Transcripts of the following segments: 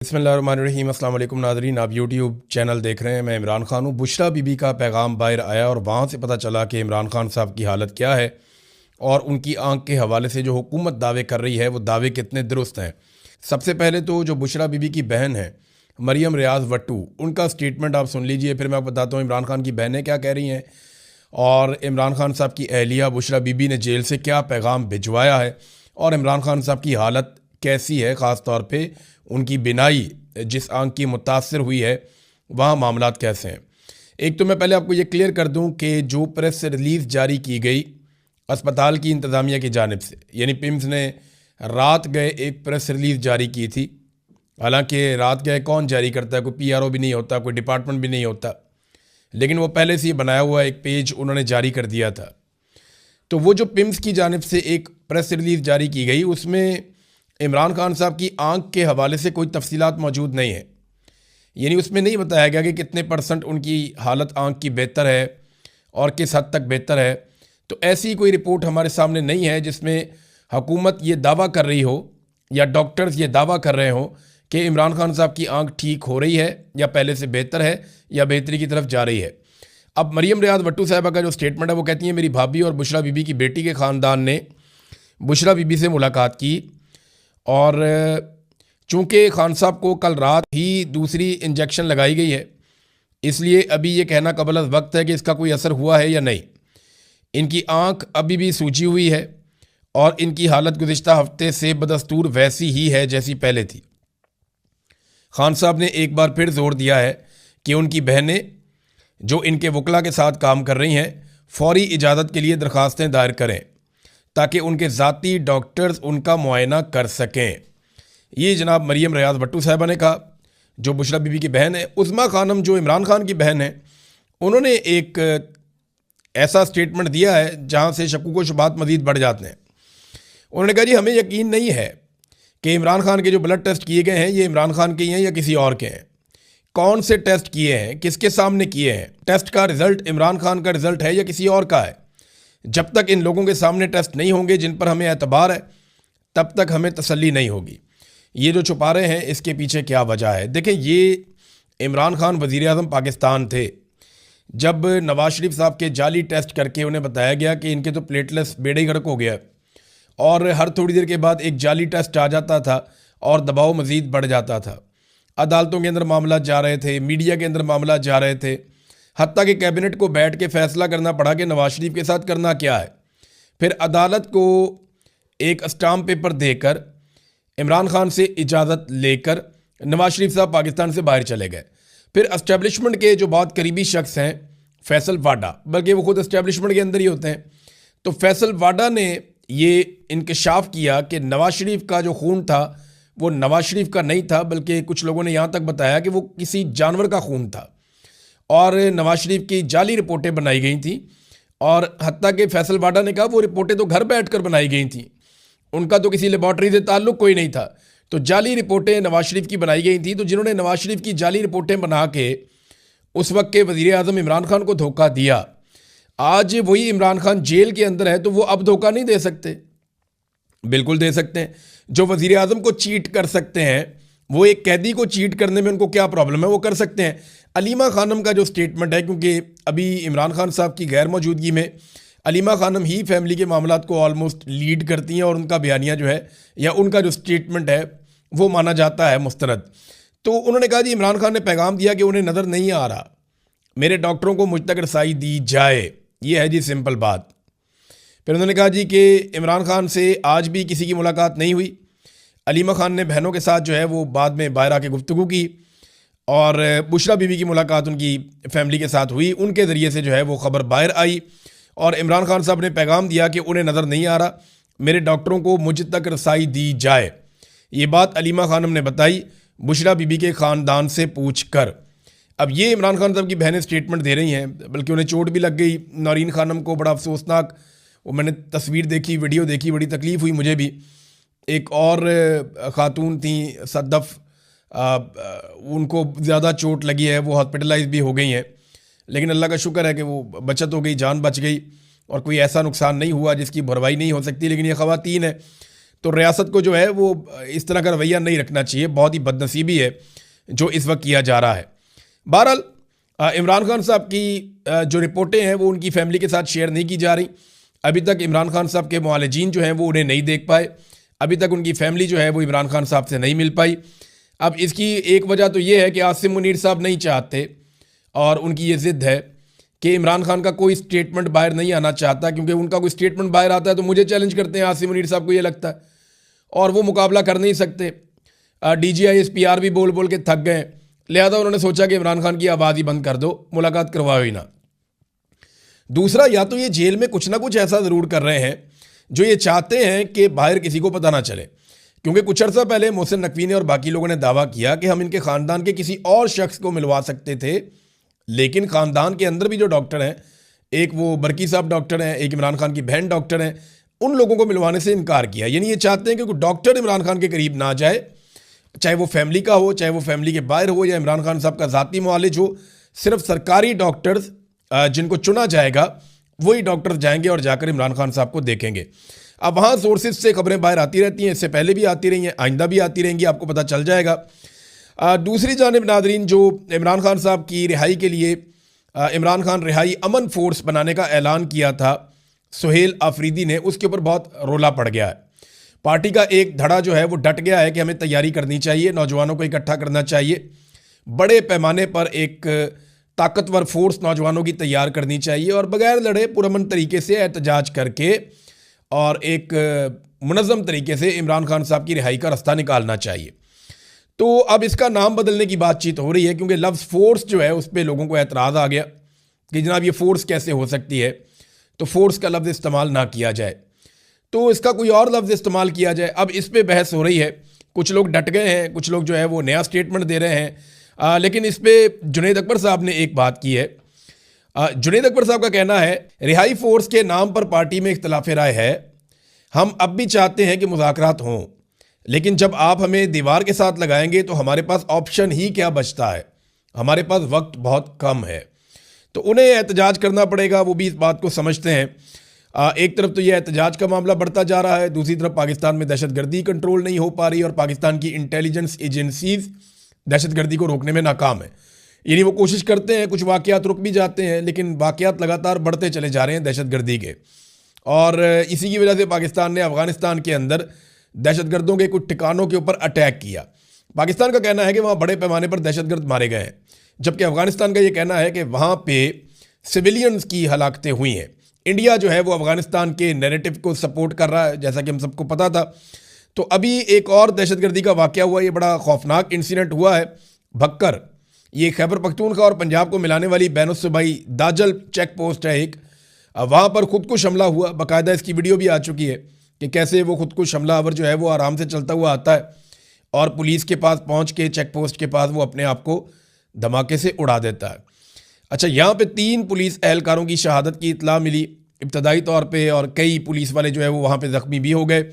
बिस्मिल्लाहिर्रहमानिर्रहीम। अस्सलाम वालेकुम नाज़रीन, आप यूट्यूब चैनल देख रहे हैं। मैं इमरान खान हूँ। बुशरा बीबी का पैगाम बाहर आया और वहाँ से पता चला कि इमरान खान साहब की हालत क्या है और उनकी आंख के हवाले से जो हुकूमत दावे कर रही है वो दावे कितने दुरुस्त हैं। सबसे पहले तो जो बुशरा बीबी की बहन है मरियम रियाज वट्टू, उनका स्टेटमेंट आप सुन लीजिए, फिर मैं आपको बताता हूँ इमरान खान की बहनें क्या कह रही हैं और इमरान खान साहब की अहलिया बुशरा बीबी ने जेल से क्या पैगाम भिजवाया है और इमरान खान साहब की हालत कैसी है, ख़ास तौर पे उनकी बिनाई जिस आंख की मुतासर हुई है वहाँ मामलात कैसे हैं। एक तो मैं पहले आपको ये क्लियर कर दूं कि जो प्रेस रिलीज़ जारी की गई अस्पताल की इंतज़ामिया की जानिब से, यानी पिम्स ने रात गए एक प्रेस रिलीज़ जारी की थी। हालांकि रात गए कौन जारी करता है, कोई पीआरओ भी नहीं होता, कोई डिपार्टमेंट भी नहीं होता, लेकिन वो पहले से ही बनाया हुआ एक पेज उन्होंने जारी कर दिया था। तो वो जो पिम्स की जानिब से एक प्रेस रिलीज़ जारी की गई उसमें इमरान खान साहब की आंख के हवाले से कोई तफसीलात मौजूद नहीं है, यानी उसमें नहीं बताया गया कि कितने % उनकी हालत आंख की बेहतर है और किस हद तक बेहतर है। तो ऐसी कोई रिपोर्ट हमारे सामने नहीं है जिसमें हुकूमत ये दावा कर रही हो या डॉक्टर्स ये दावा कर रहे हों कि इमरान खान साहब की आंख ठीक हो रही है या पहले से बेहतर है या बेहतरी की तरफ जा रही है। अब मरियम रियाज वट्टू साहबा का जो स्टेटमेंट है वो कहती हैं मेरी भाभी और बुशरा बीबी की बेटी के ख़ानदान ने बुशरा बीबी से मुलाकात की और चूँकि खान साहब को कल रात ही दूसरी इंजेक्शन लगाई गई है, इसलिए अभी ये कहना कबल अज़ वक्त है कि इसका कोई असर हुआ है या नहीं। इनकी आंख अभी भी सूजी हुई है और इनकी हालत गुज़िश्ता हफ्ते से बदस्तूर वैसी ही है जैसी पहले थी। खान साहब ने एक बार फिर जोर दिया है कि उनकी बहनें जो इनके वकला के साथ काम कर रही हैं फौरी इजाज़त के लिए दरख्वास्तें दायर करें ताकि उनके ज़ाती डॉक्टर्स उनका मुआयना कर सकें। ये जनाब मरियम रियाज भट्टू साहिबा ने कहा, जो बुशरा बीबी की बहन है। उस्मा खानम जो इमरान खान की बहन है, उन्होंने एक ऐसा स्टेटमेंट दिया है जहाँ से शक्कू को शुबात मज़ीद बढ़ जाते हैं। उन्होंने कहा जी हमें यकीन नहीं है कि इमरान खान के जो ब्लड टेस्ट किए गए हैं ये इमरान खान के ही हैं या किसी और के हैं। कौन से टेस्ट किए हैं, किसके सामने किए हैं, टेस्ट का रिज़ल्ट इमरान खान का रिज़ल्ट है या किसी और का है। जब तक इन लोगों के सामने टेस्ट नहीं होंगे जिन पर हमें एतबार है तब तक हमें तसल्ली नहीं होगी। ये जो छुपा रहे हैं इसके पीछे क्या वजह है। देखें, ये इमरान खान वज़ीर आज़म पाकिस्तान थे जब नवाज शरीफ साहब के जाली टेस्ट करके उन्हें बताया गया कि इनके तो प्लेटलेट्स बेड़े गर्क हो गया और हर थोड़ी देर के बाद एक जाली टेस्ट आ जाता था और दबाव मज़ीद बढ़ जाता था। अदालतों के अंदर मामला जा रहे थे, मीडिया के अंदर मामला जा रहे थे, हत्ता कि कैबिनेट को बैठ के फैसला करना पड़ा कि नवाज शरीफ के साथ करना क्या है। फिर अदालत को एक स्टाम्प पेपर देकर इमरान खान से इजाज़त लेकर नवाज शरीफ साहब पाकिस्तान से बाहर चले गए। फिर एस्टेब्लिशमेंट के जो बहुत करीबी शख्स हैं फैसल वाडा, बल्कि वो खुद एस्टेब्लिशमेंट के अंदर ही होते हैं, तो फैसल वाडा ने ये इंकशाफ किया कि नवाज शरीफ का जो खून था वो नवाज शरीफ का नहीं था, बल्कि कुछ लोगों ने यहाँ तक बताया कि वो किसी जानवर का खून था और नवाज शरीफ की जाली रिपोर्टें बनाई गई थी। और हत्ता कि फैसल वाडा ने कहा वो रिपोर्टें तो घर बैठकर बनाई गई थी, उनका तो किसी लेबॉर्ट्री से ताल्लुक़ कोई नहीं था, तो जाली रिपोर्टें नवाज शरीफ की बनाई गई थी। तो जिन्होंने नवाज शरीफ की जाली रिपोर्टें बना के उस वक्त के वज़ीर आज़म इमरान खान को धोखा दिया, आज वही इमरान खान जेल के अंदर है तो वो अब धोखा नहीं दे सकते। बिल्कुल दे सकते हैं। जो वज़ीर आज़म को चीट कर सकते हैं, वो एक कैदी को चीट करने में उनको क्या प्रॉब्लम है, वो कर सकते हैं। अलीमा खानम का जो स्टेटमेंट है, क्योंकि अभी इमरान खान साहब की गैर मौजूदगी में अलीमा खानम ही फैमिली के मामलात को ऑलमोस्ट लीड करती हैं और उनका बयानिया जो है या उनका जो स्टेटमेंट है वो माना जाता है मुस्तरद। तो उन्होंने कहा जी इमरान खान ने पैगाम दिया कि उन्हें नज़र नहीं आ रहा, मेरे डॉक्टरों को मुझ तक रसाई दी जाए, ये है जी सिंपल बात। फिर उन्होंने कहा जी कि इमरान खान से आज भी किसी की मुलाकात नहीं हुई। अलीमा खान ने बहनों के साथ जो है वो बाद में बाहर आके गुफ्तगू की और बुशरा बीबी की मुलाकात उनकी फैमिली के साथ हुई, उनके ज़रिए से जो है वो ख़बर बाहर आई और इमरान खान साहब ने पैगाम दिया कि उन्हें नज़र नहीं आ रहा, मेरे डॉक्टरों को मुझ तक रसाई दी जाए। ये बात अलीमा खानम ने बताई बुशरा बीबी के ख़ानदान से पूछ कर। अब ये इमरान खान साहब की बहनें स्टेटमेंट दे रही हैं, बल्कि उन्हें चोट भी लग गई। नौरीन खानम को बड़ा अफसोसनाक, वो मैंने तस्वीर देखी, वीडियो देखी, बड़ी तकलीफ़ हुई मुझे भी। एक और ख़ातून थी सद्दफ़, उनको ज़्यादा चोट लगी है, वो हॉस्पिटलाइज भी हो गई हैं, लेकिन अल्लाह का शुक्र है कि वो बचत हो गई, जान बच गई और कोई ऐसा नुकसान नहीं हुआ जिसकी भरवाई नहीं हो सकती। लेकिन ये ख़वातीन है तो रियासत को जो है वो इस तरह का रवैया नहीं रखना चाहिए। बहुत ही बदनसीबी है जो इस वक्त किया जा रहा है। बहरहाल इमरान खान साहब की जो रिपोर्टें हैं वो उनकी फैमिली के साथ शेयर नहीं की जा रही। अभी तक इमरान खान साहब के मुआलिजीन जो हैं वो उन्हें नहीं देख पाए। अभी तक उनकी फैमिली जो है वो इमरान खान साहब से नहीं मिल पाई। अब इसकी एक वजह तो ये है कि आसिम मुनीर साहब नहीं चाहते और उनकी ये ज़िद है कि इमरान खान का कोई स्टेटमेंट बाहर नहीं आना चाहता, क्योंकि उनका कोई स्टेटमेंट बाहर आता है तो मुझे चैलेंज करते हैं आसिम मुनीर साहब को, ये लगता है, और वो मुकाबला कर नहीं सकते। DGI SPR भी बोल बोल के थक गए, लिहाजा उन्होंने सोचा कि इमरान खान की आवाज़ ही बंद कर दो, मुलाकात करवाओ ही ना। दूसरा, या तो ये जेल में कुछ ना कुछ ऐसा ज़रूर कर रहे हैं जो ये चाहते हैं कि बाहर किसी को पता ना चले, क्योंकि कुछ अर्सा पहले मोहसिन नकवी ने और बाकी लोगों ने दावा किया कि हम इनके ख़ानदान के किसी और शख्स को मिलवा सकते थे, लेकिन ख़ानदान के अंदर भी जो डॉक्टर हैं, एक वो बरकी साहब डॉक्टर हैं, एक इमरान खान की बहन डॉक्टर हैं, उन लोगों को मिलवाने से इनकार किया। यानी ये चाहते हैं कि कोई डॉक्टर इमरान खान के करीब ना जाए, चाहे वो फैमिली का हो, चाहे वो फैमिली के बाहर हो, या इमरान खान साहब का ज़ाती मुआलिज हो। सिर्फ सरकारी डॉक्टर्स जिनको चुना जाएगा वही डॉक्टर जाएंगे और जाकर इमरान खान साहब को देखेंगे। अब वहाँ सोर्सेज से खबरें बाहर आती रहती हैं, इससे पहले भी आती रही हैं, आइंदा भी आती रहेंगी, आपको पता चल जाएगा। दूसरी जानिब नादरीन, जो इमरान खान साहब की रिहाई के लिए इमरान खान रिहाई अमन फोर्स बनाने का ऐलान किया था सुहेल आफरीदी ने, उसके ऊपर बहुत रोला पड़ गया है। पार्टी का एक धड़ा जो है वो डट गया है कि हमें तैयारी करनी चाहिए, नौजवानों को इकट्ठा करना चाहिए, बड़े पैमाने पर एक ताकतवर फोर्स नौजवानों की तैयार करनी चाहिए और बगैर लड़े पुरअमन तरीके से एहतजाज करके और एक मुनज़्ज़म तरीके से इमरान खान साहब की रिहाई का रास्ता निकालना चाहिए। तो अब इसका नाम बदलने की बातचीत हो रही है, क्योंकि लफ्ज़ फोर्स जो है उस पर लोगों को एतराज़ आ गया कि जनाब ये फ़ोर्स कैसे हो सकती है, तो फोर्स का लफ्ज़ इस्तेमाल ना किया जाए, तो इसका कोई और लफ्ज़ इस्तेमाल किया जाए। अब इस पर बहस हो रही है, कुछ लोग डट गए हैं, कुछ लोग जो है वो नया स्टेटमेंट दे रहे हैं। लेकिन इस पर जुनैद अकबर साहब ने एक बात की है। जुनैद अकबर साहब का कहना है, रिहाई फोर्स के नाम पर पार्टी में इख्तलाफ राय है, हम अब भी चाहते हैं कि मुज़ाकरात हों, लेकिन जब आप हमें दीवार के साथ लगाएंगे तो हमारे पास ऑप्शन ही क्या बचता है, हमारे पास वक्त बहुत कम है। तो उन्हें एहतजाज करना पड़ेगा, वो भी इस बात को समझते हैं। एक तरफ तो यह एहतजाज का मामला बढ़ता जा रहा है, दूसरी तरफ पाकिस्तान में दहशतगर्दी कंट्रोल नहीं हो पा रही और पाकिस्तान की इंटेलिजेंस एजेंसीज दहशतगर्दी को रोकने में नाकाम है। यानी वो कोशिश करते हैं, कुछ वाक़यात रुक भी जाते हैं, लेकिन वाक़यात लगातार बढ़ते चले जा रहे हैं दहशतगर्दी के। और इसी की वजह से पाकिस्तान ने अफ़गानिस्तान के अंदर दहशतगर्दों के कुछ ठिकानों के ऊपर अटैक किया। पाकिस्तान का कहना है कि वहाँ बड़े पैमाने पर दहशतगर्द मारे गए हैं, जबकि अफ़गानिस्तान का ये कहना है कि वहाँ पे सिविलियंस की हलाकतें हुई हैं। इंडिया जो है वो अफ़गानिस्तान के नैरेटिव को सपोर्ट कर रहा है, जैसा कि हम सबको पता था। तो अभी एक और दहशतगर्दी का वाक़या हुआ, ये बड़ा खौफनाक इंसिडेंट हुआ है भक्कर, ये खैबर पख्तूनख्वा और पंजाब को मिलाने वाली बैनुस्सूबाई दाजल चेक पोस्ट है एक, वहाँ पर खुदकुश हमला हुआ। बाकायदा इसकी वीडियो भी आ चुकी है कि कैसे वो खुदकुश हमलावर जो है वो आराम से चलता हुआ आता है और पुलिस के पास पहुँच के चेक पोस्ट के पास वो अपने आप को धमाके से उड़ा देता है। अच्छा, यहाँ पे 3 पुलिस एहलकारों की शहादत की इतला मिली इब्तदाई तौर पे, और कई पुलिस वाले जो है वो वहाँ पे ज़ख्मी भी हो गए,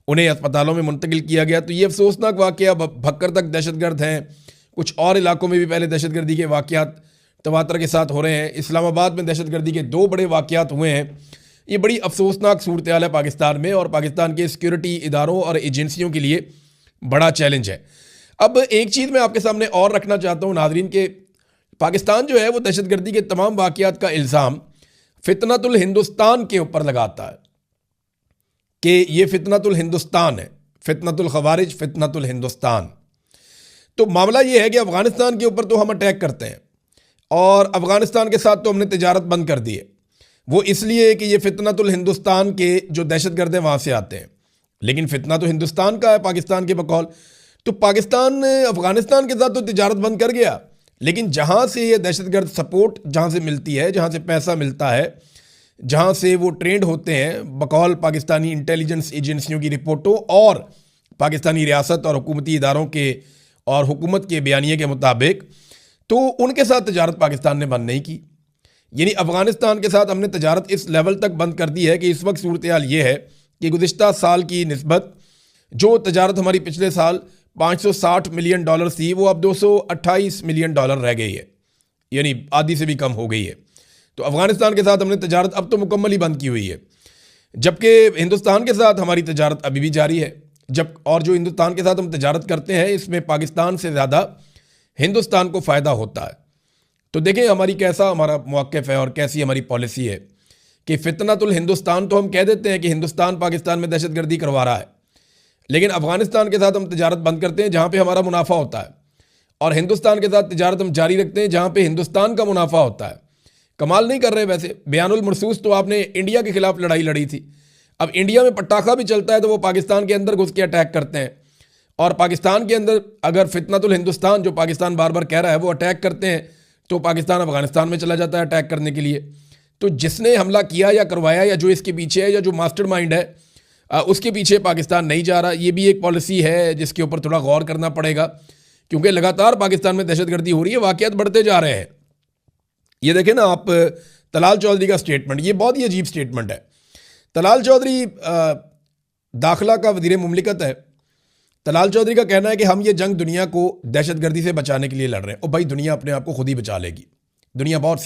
उन्हें अस्पतालों में मुंतकिल किया गया। तो ये अफसोसनाक वाक़या, भक्कर तक दहशतगर्द हैं, कुछ और इलाकों में भी पहले दहशतगर्दी के वाक़यात तवातर के साथ हो रहे हैं। इस्लामाबाद में दहशतगर्दी के 2 बड़े वाक़यात हुए हैं। ये बड़ी अफसोसनाक सूरत हाल है पाकिस्तान में, और पाकिस्तान के सिक्योरिटी इदारों और एजेंसियों के लिए बड़ा चैलेंज है। अब एक चीज़ मैं आपके सामने और रखना चाहता हूँ नाज़रीन, के पाकिस्तान जो है वो दहशतगर्दी के तमाम वाक़यात का इल्ज़ाम फितनतुल हिंदुस्तान के ऊपर लगाता है कि ये फितनतुल हिंदुस्तान है, फितनतुल खवारिज, फितनतुल हिंदुस्तान। तो मामला ये है कि अफ़गानिस्तान के ऊपर तो हम अटैक करते हैं और अफ़गानिस्तान के साथ तो हमने तिजारत बंद कर दी है, वो इसलिए कि ये फितनतुल हिंदुस्तान के जो दहशतगर्द हैं वहाँ से आते हैं, लेकिन फितना तो हिंदुस्तान का है पाकिस्तान के बकौल। तो पाकिस्तान अफ़गानिस्तान के साथ तो तिजारत बंद कर गया, लेकिन जहाँ से ये दहशतगर्द सपोर्ट जहाँ से मिलती है, जहाँ से पैसा मिलता है, जहाँ से वो ट्रेंड होते हैं बकौल पाकिस्तानी इंटेलिजेंस एजेंसियों की रिपोर्टों और पाकिस्तानी रियासत और हुकूमती इदारों के और हुकूमत के बयानिए के मुताबिक, तो उनके साथ तजारत पाकिस्तान ने बंद नहीं की। यानी अफ़गानिस्तान के साथ हमने तजारत इस लेवल तक बंद कर दी है कि इस वक्त सूरत हाल ये है कि गुज़िश्ता साल की निस्बत जो तजारत हमारी पिछले साल $560 मिलियन थी, वो अब $228 मिलियन रह गई है, यानी आधी से भी कम हो गई है। तो अफ़गानिस्तान के साथ हमने तजारत अब तो मुकम्मल ही बंद की हुई है। जबकि हिंदुस्तान के साथ हमारी तजारत अभी भी जारी है। और जो हिंदुस्तान के साथ हम तजारत करते हैं इसमें पाकिस्तान से ज़्यादा हिंदुस्तान को फ़ायदा होता है। तो देखें हमारा मौक़िफ़ है और कैसी हमारी पॉलिसी है कि फितनतुल हिंदुस्तान तो हम कह देते हैं कि हिंदुस्तान पाकिस्तान में दहशतगर्दी करवा रहा है, लेकिन अफ़गानिस्तान के साथ हम तजारत बंद करते हैं जहाँ पे हमारा मुनाफा होता है, और हिंदुस्तान के साथ तजारत हम जारी रखते हैं जहाँ पे हिंदुस्तान का मुनाफा होता है। कमाल नहीं कर रहे वैसे। बयानुल मरसूस तो आपने इंडिया के खिलाफ लड़ाई लड़ी थी, अब इंडिया में पटाखा भी चलता है तो वो पाकिस्तान के अंदर घुस के अटैक करते हैं, और पाकिस्तान के अंदर अगर फितनतुल हिंदुस्तान जो पाकिस्तान बार बार कह रहा है वो अटैक करते हैं तो पाकिस्तान अफगानिस्तान में चला जाता है अटैक करने के लिए। तो जिसने हमला किया या करवाया या जो इसके पीछे है या जो मास्टरमाइंड है उसके पीछे पाकिस्तान नहीं जा रहा। ये भी एक पॉलिसी है जिसके ऊपर थोड़ा गौर करना पड़ेगा, क्योंकि लगातार पाकिस्तान में दहशतगर्दी हो रही है, वाक़यात बढ़ते जा रहे हैं। ये देखें ना आप, तलाल चौधरी का स्टेटमेंट, ये बहुत ही अजीब स्टेटमेंट है। तलाल चौधरी दाखिला का वज़ीर मुमलिकत है। तलाल चौधरी का कहना है कि हम ये जंग दुनिया को दहशतगर्दी से बचाने के लिए लड़ रहे हैं। और भाई दुनिया अपने आप को खुद ही बचा लेगी, दुनिया बहुत